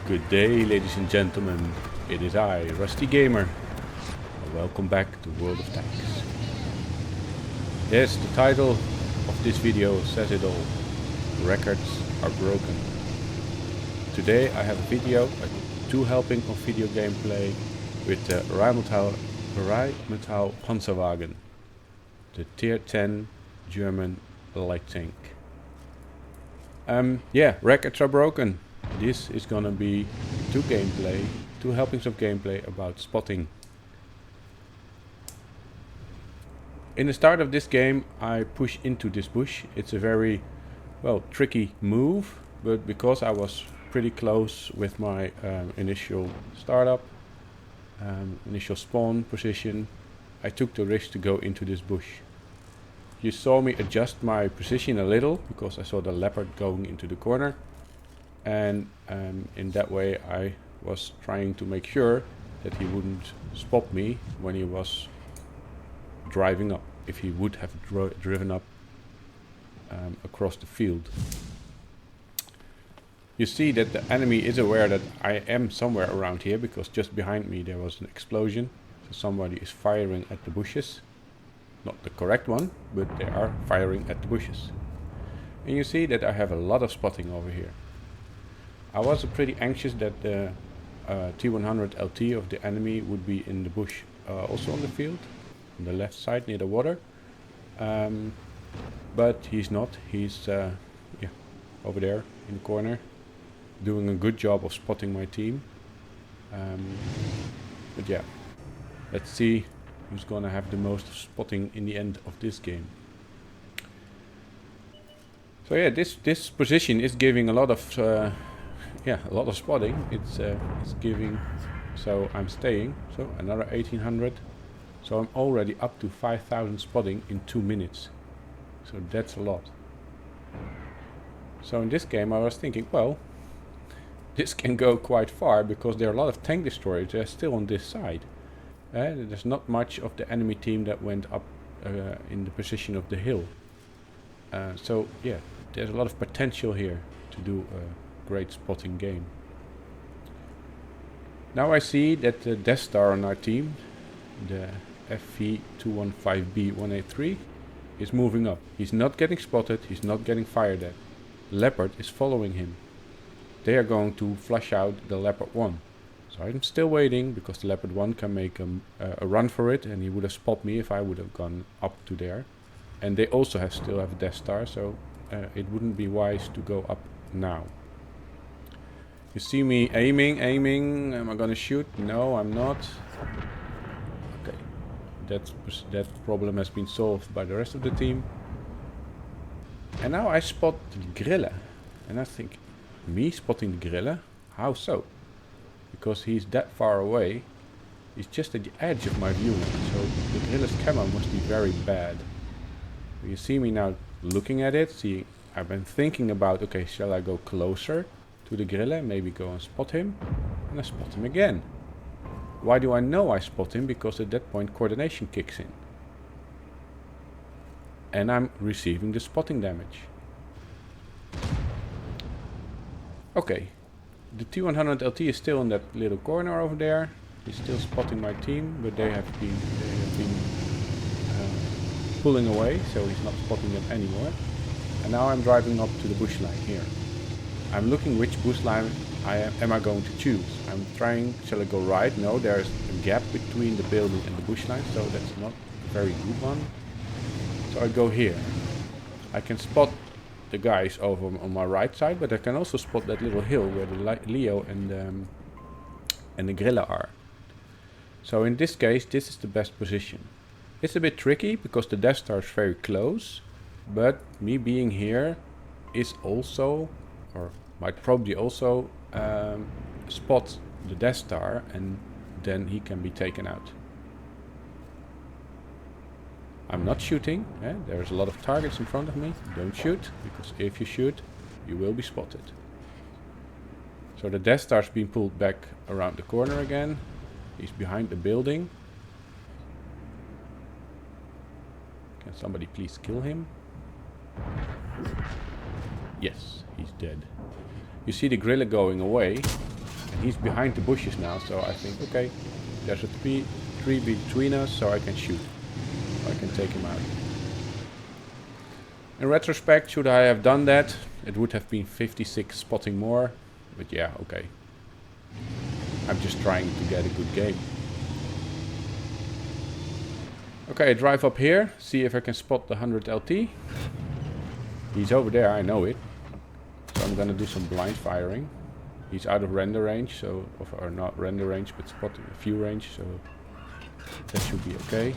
Good day, ladies and gentlemen. It is I, Rusty Gamer, and welcome back to World of Tanks. Yes, the title of this video says it all. Records are broken. Today I have a video, a 2 helping of video gameplay with the Rhm Pzw, the tier 10 German light tank. Yeah, records are broken. This is gonna be 2 helpings of gameplay about spotting. In the start of this game I push into this bush. It's a very, well, tricky move, but because I was pretty close with my initial startup, initial spawn position, I took the risk to go into this bush. You saw me adjust my position a little because I saw the leopard going into the corner. And in that way I was trying to make sure that he wouldn't spot me when he was driving up, if he would have driven up across the field. You see that the enemy is aware that I am somewhere around here, because just behind me there was an explosion. So somebody is firing at the bushes. Not the correct one, but they are firing at the bushes. And you see that I have a lot of spotting over here. I was pretty anxious that the T100 LT of the enemy would be in the bush, also on the field, on the left side near the water. But he's not. He's yeah, over there in the corner, doing a good job of spotting my team. But yeah, let's see who's gonna have the most spotting in the end of this game. So yeah, this position is giving a lot of a lot of spotting. It's giving, so I'm staying. So another 1800. So I'm already up to 5000 spotting in 2 minutes. So that's a lot. So in this game I was thinking, well, this can go quite far because there are a lot of tank destroyers. They're still on this side. There's not much of the enemy team that went up in the position of the hill. So yeah, there's a lot of potential here to do great spotting game. Now I see that the Death Star on our team, the FV215B183, is moving up. He's not getting spotted, he's not getting fired at. Leopard is following him. They are going to flush out the Leopard 1. So I'm still waiting, because the Leopard 1 can make a run for it, and he would have spotted me if I would have gone up to there. And they also still have a Death Star, so it wouldn't be wise to go up now. You see me aiming. Am I gonna shoot? No, I'm not. Okay, that problem has been solved by the rest of the team. And now I spot the Grille. And I think, me spotting the Grille? How so? Because he's that far away. He's just at the edge of my view now. So the Grille's camo must be very bad. You see me now looking at it. See, I've been thinking about, okay, shall I go closer to the Grille, maybe go and spot him, and I spot him again. Why do I know I spot him? Because at that point coordination kicks in. And I'm receiving the spotting damage. Okay, the T100 LT is still in that little corner over there. He's still spotting my team, but they have been pulling away, so he's not spotting them anymore. And now I'm driving up to the bush line here. I'm looking which bush line am I going to choose. I'm trying, shall I go right? No, there's a gap between the building and the bush line, so that's not a very good one. So I go here. I can spot the guys over on my right side, but I can also spot that little hill where the Leo and the Grille are. So in this case, this is the best position. It's a bit tricky because the Death Star is very close, but me being here is also, or might probably also spot the Death Star, and then he can be taken out. I'm not shooting. There's a lot of targets in front of me. Don't shoot, because if you shoot, you will be spotted. So the Death Star's been pulled back around the corner again. He's behind the building. Can somebody please kill him? Yes, he's dead. You see the Grille going away. he's behind the bushes now, so I think, okay, there's a tree between us, so I can shoot. I can take him out. In retrospect, should I have done that, it would have been 56 spotting more. But yeah, okay. I'm just trying to get a good game. Okay, I drive up here, see if I can spot the 100 LT. He's over there, I know it. So I'm gonna do some blind firing. He's out of render range, so, or not render range, but spotting a few range, so that should be okay.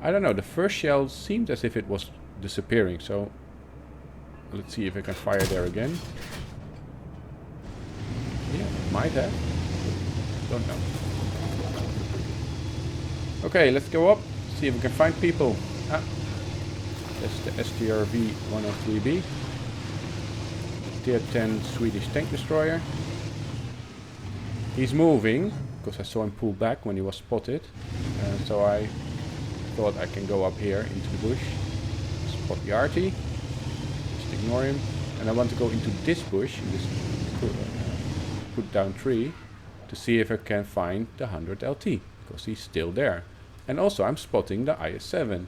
I don't know, the first shell seemed as if it was disappearing, so let's see if I can fire there again. Yeah, might have. Don't know. Okay, let's go up, see if we can find people. Ah, that's the STRV 103B. Tier 10 Swedish tank destroyer. He's moving, because I saw him pull back when he was spotted. So I thought I can go up here into the bush, spot the RT, just ignore him. And I want to go into this bush, in this put down tree, to see if I can find the 100 LT, because he's still there. And also I'm spotting the IS-7.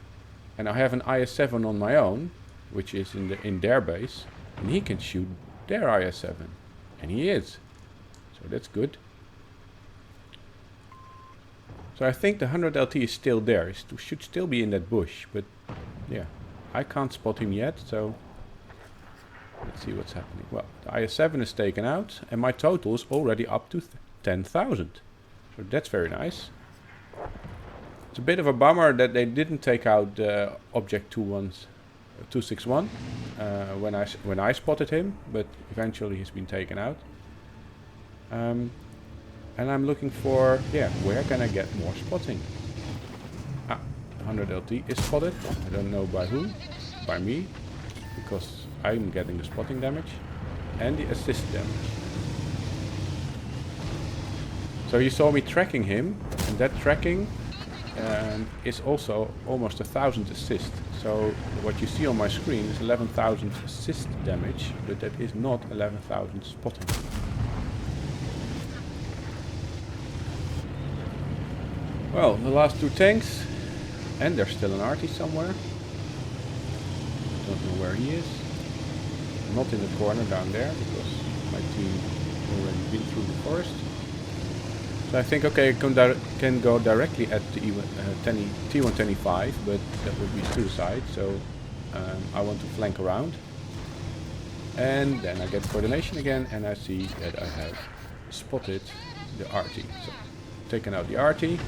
And I have an IS-7 on my own, which is in their base, and he can shoot their IS-7. And he is. So that's good. So I think the 100 LT is still there. He should still be in that bush, but yeah, I can't spot him yet, so let's see what's happening. Well, the IS-7 is taken out, and my total is already up to 10,000. So that's very nice. It's a bit of a bummer that they didn't take out Object 261 when I spotted him, but eventually he's been taken out. And I'm looking for, yeah, where can I get more spotting? Ah, 100 LT is spotted. I don't know by who. By me, because I'm getting the spotting damage and the assist damage. So you saw me tracking him, and that tracking is also almost 1,000 assist. So what you see on my screen is 11,000 assist damage, but that is not 11,000 spotting. Well, the last two tanks, and there's still an arty somewhere. Don't know where he is. Not in the corner down there, because my team already been through the forest. So I think, okay, I can go directly at the T125, but that would be suicide, so I want to flank around. And then I get coordination again, and I see that I have spotted the RT. So, taken out the RT.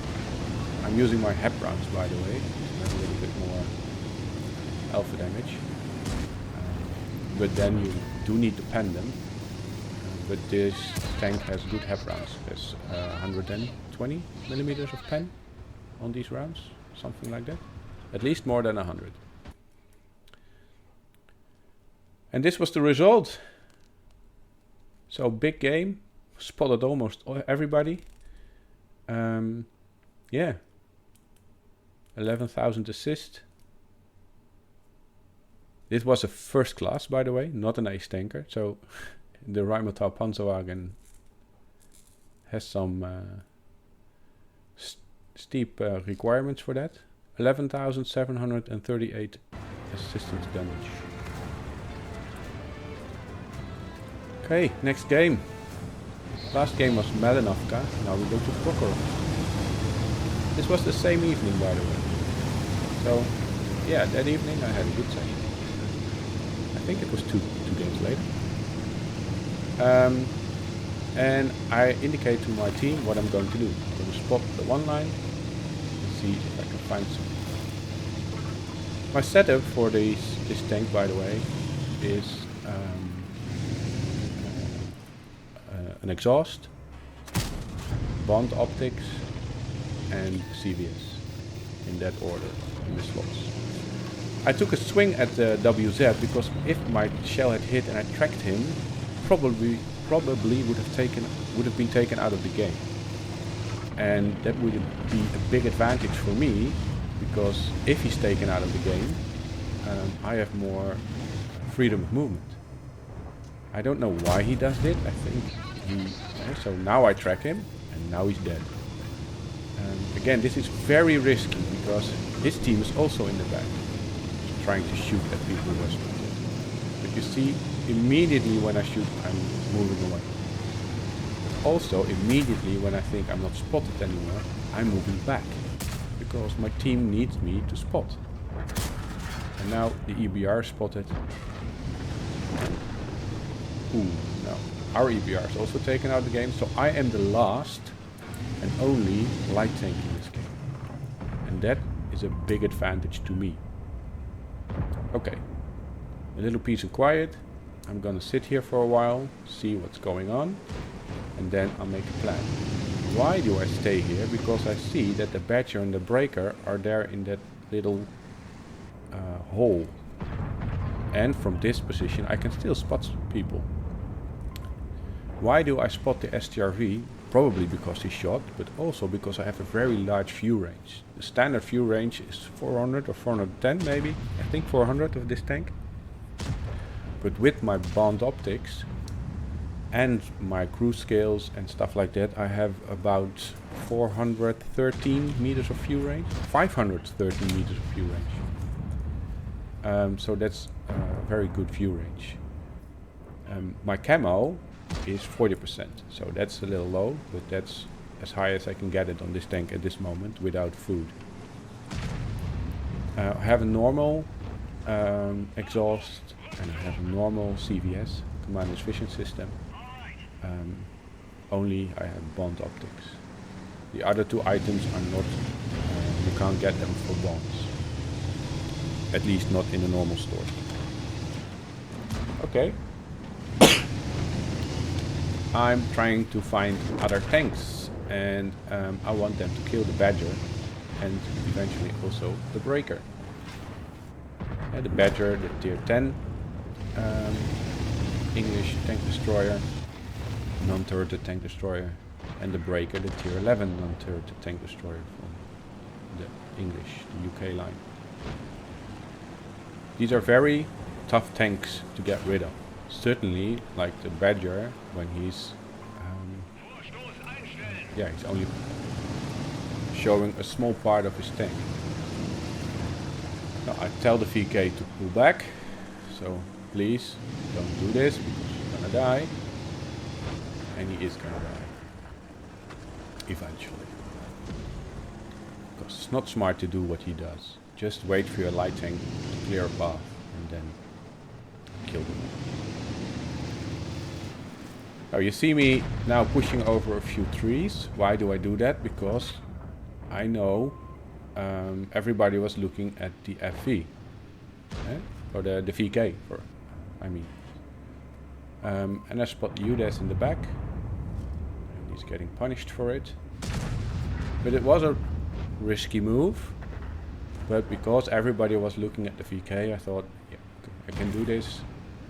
I'm using my HEP rounds, by the way, to have a little bit more alpha damage. But then you do need to pen them. But this tank has good HEP rounds. There's 120 millimeters of pen on these rounds, something like that. At least more than 100. And this was the result. So big game, spotted almost everybody. Yeah, 11,000 assist. This was a first class, by the way, not an ace tanker. So the Rhm Pzw Panzerwagen has some steep requirements for that. 11,738 assistance damage. Okay, next game. Last game was Malenovka, now we go to Prokhorov. This was the same evening, by the way. So, yeah, that evening I had a good session. I think it was two games later. And I indicate to my team what I'm going to do. I'm going to spot the one line and see if I can find some. My setup for this tank, by the way, is an exhaust, bond optics, and CVS, in that order, in the slots. I took a swing at the WZ because if my shell had hit and I tracked him, probably would have been taken out of the game, and that would be a big advantage for me, because if he's taken out of the game, I have more freedom of movement. I don't know why he does it. I think So now I track him, and now he's dead. Again, this is very risky because his team is also in the back, trying to shoot at people who are spotted. But you see, immediately when I shoot, I'm moving away. But also, immediately when I think I'm not spotted anymore, I'm moving back, because my team needs me to spot. And now the EBR is spotted. Ooh, no. Our EBR is also taken out of the game, so I am the last and only light tank in this game. And that is a big advantage to me. Okay. A little peace and quiet. I'm gonna sit here for a while, see what's going on, and then I'll make a plan. Why do I stay here? Because I see that the Badger and the Breaker are there in that little hole. And from this position I can still spot people. Why do I spot the STRV? Probably because he shot, but also because I have a very large view range. The standard view range is 400 or 410 maybe. I think 400 of this tank. But with my bond optics and my cruise scales and stuff like that, I have about 413 meters of view range. 513 meters of view range. So that's a very good view range. My camo is 40%, so that's a little low, but that's as high as I can get it on this tank at this moment without food. I have a normal exhaust, and I have a normal CVS, Commander's Vision System. Only I have bond optics. The other two items are not, you can't get them for bonds. At least not in a normal store. Okay. I'm trying to find other tanks, and I want them to kill the Badger and eventually also the Breaker. The Badger, the tier 10 English tank destroyer, non-turreted tank destroyer, and the Breaker, the tier 11 non-turreted tank destroyer from the English, the UK line. These are very tough tanks to get rid of. Certainly, like the Badger, when he's he's only showing a small part of his tank. Now I tell the VK to pull back, so please don't do this because you're gonna die, and he is gonna die eventually. Because it's not smart to do what he does. Just wait for your light tank to clear a path and then kill them. Now you see me now pushing over a few trees. Why do I do that? Because I know everybody was looking at the FV. Or the VK, I mean. And I spot UDES in the back. And he's getting punished for it. But it was a risky move. But because everybody was looking at the VK, I thought, yeah, okay, I can do this.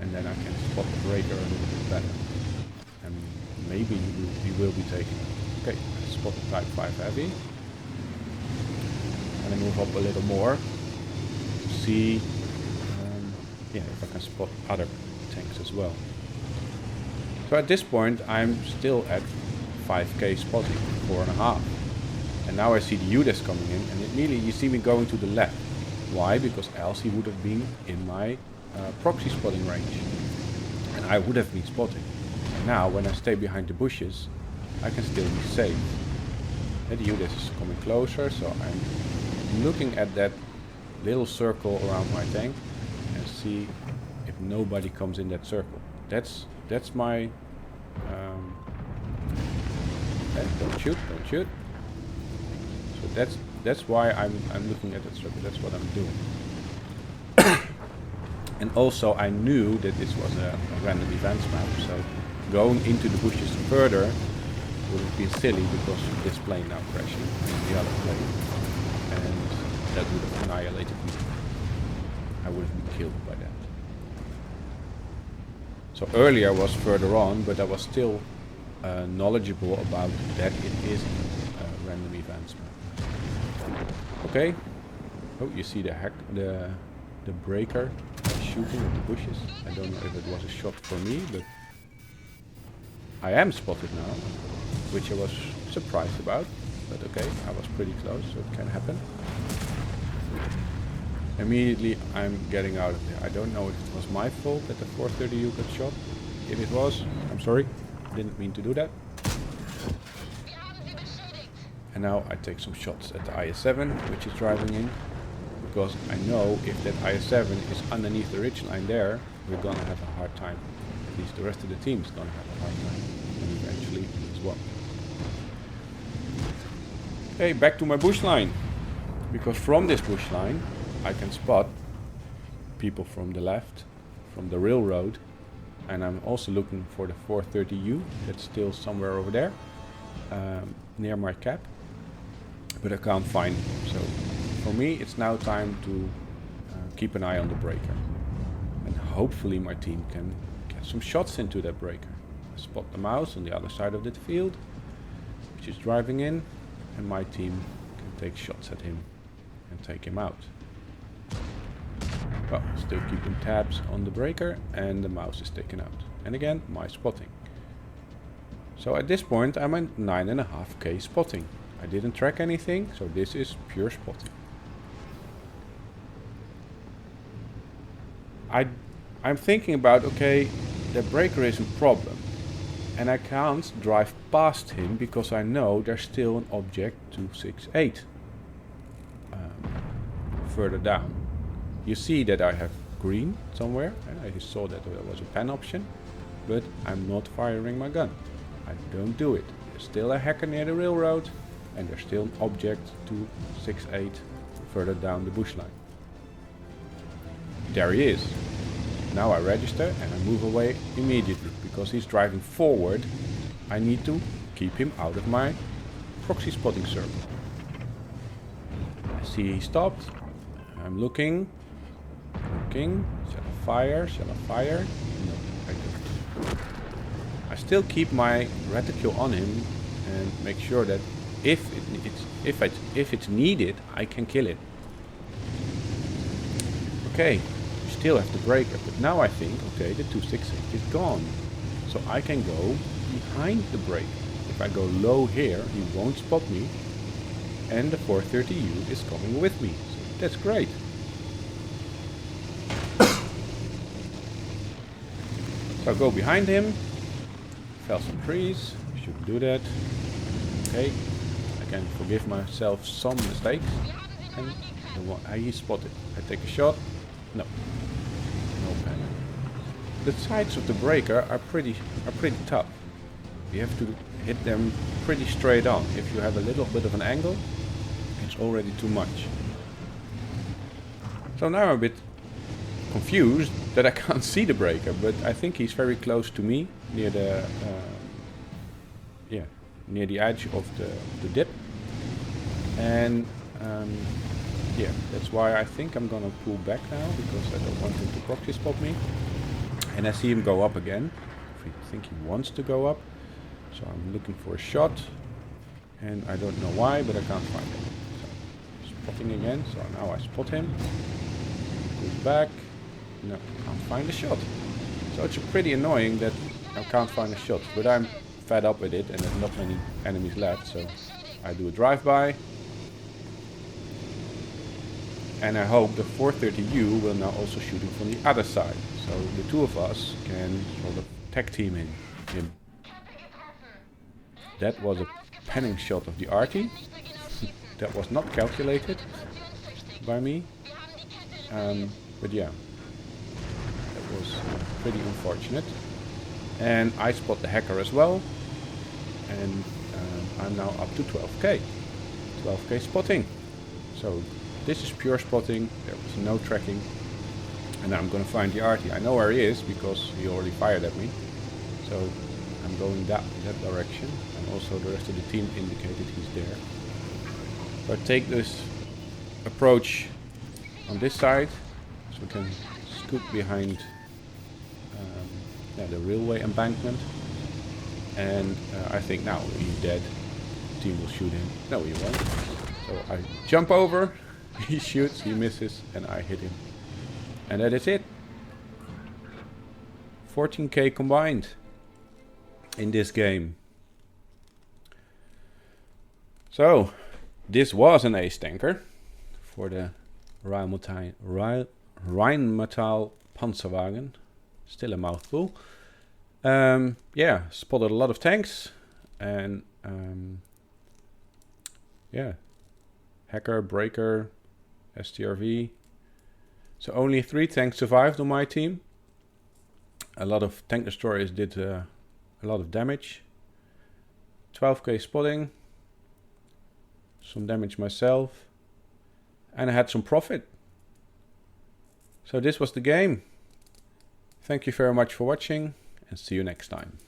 And then I can spot the Breaker a little bit better. And maybe he will be taken. Okay, I spot the Type 5 Heavy. And I move up a little more to see if I can spot other tanks as well. So at this point I'm still at 5k spotting, 4.5. And now I see the UDES coming in, and immediately you see me going to the left. Why? Because else he would have been in my proxy spotting range. And I would have been spotting. Now, when I stay behind the bushes, I can still be safe. The UDES is coming closer, so I'm looking at that little circle around my tank and see if nobody comes in that circle. That's my... don't shoot. So that's why I'm looking at that circle. That's what I'm doing. And also, I knew that this was a random events map, so going into the bushes further would have been silly because this plane now crashing into the other plane, and that would have annihilated me. I would have been killed by that. So earlier was further on, but I was still knowledgeable about that it is a random events map. Okay. Oh, you see the Breaker shooting at the bushes. I don't know if it was a shot for me, but I am spotted now, which I was surprised about. But okay, I was pretty close, so it can happen. Immediately I'm getting out of there. I don't know if it was my fault that the 430U got shot. If it was, I'm sorry. Didn't mean to do that. And now I take some shots at the IS-7, which is driving in. Because I know if that IS-7 is underneath the ridgeline there, we're gonna have a hard time. At least the rest of the team is gonna have a hard time. And eventually me as well. Okay, back to my bush line. Because from this bush line, I can spot people from the left, from the railroad. And I'm also looking for the 430U that's still somewhere over there, near my cap. But I can't find him. So for me, it's now time to keep an eye on the breaker. And hopefully my team can get some shots into that breaker. I spot the mouse on the other side of the field, which is driving in. And my team can take shots at him and take him out. Well, still keeping tabs on the breaker and the mouse is taken out. And again, my spotting. So at this point I'm at 9.5k spotting. I didn't track anything, so this is pure spotting. I'm thinking about, okay, the breaker is a problem. And I can't drive past him because I know there's still an object 268 further down. You see that I have green somewhere. I saw that there was a pen option, but I'm not firing my gun. I don't do it. There's still a hacker near the railroad and there's still an object 268 further down the bush line. There he is. Now I register and I move away immediately because he's driving forward. I need to keep him out of my proxy spotting circle. I see he stopped. I'm looking. Shall I fire? Shall I fire? No, I don't. I still keep my reticule on him and make sure that if it's needed, I can kill it. Okay. Still have the breaker, but now I think, okay, the 268 is gone. So I can go behind the breaker. If I go low here, he won't spot me. And the 430U is coming with me. So that's great. So I go behind him. Fell some trees. Shouldn't do that. Okay. I can forgive myself some mistakes. And he spotted. I take a shot. No. No panic. The sides of the breaker are pretty tough. You have to hit them pretty straight on. If you have a little bit of an angle, it's already too much. So now I'm a bit confused that I can't see the breaker, but I think he's very close to me, near the near the edge of the dip. And yeah, that's why I think I'm gonna pull back now, because I don't want him to proxy spot me. And I see him go up again. I think he wants to go up. So I'm looking for a shot. And I don't know why, but I can't find him. So, spotting again. So now I spot him. Goes back. No, can't find a shot. So it's pretty annoying that I can't find a shot. But I'm fed up with it and there's not many enemies left. So I do a drive-by. And I hope the 430U will now also shoot him from the other side. So the two of us can sort of tag team him. That was a panning shot of the arty. That was not calculated by me. But yeah, that was pretty unfortunate. And I spot the hacker as well. And I'm now up to 12k. 12k spotting. So this is pure spotting, there was no tracking. And now I'm gonna find the arty. I know where he is because he already fired at me. So I'm going that direction. And also the rest of the team indicated he's there. So I take this approach on this side. So we can scoot behind the railway embankment. And I think now he's dead. The team will shoot him. No, he won't. So I jump over. He shoots, he misses, and I hit him. And that is it. 14k combined. in this game. So, this was an ace tanker for the Rheinmetall Panzerwagen. Still a mouthful. Yeah, spotted a lot of tanks. And yeah, Hacker, Breaker, STRV. So only 3 tanks survived on my team. A lot of tank destroyers did a lot of damage. 12k spotting. Some damage myself. And I had some profit. So this was the game. Thank you very much for watching and see you next time.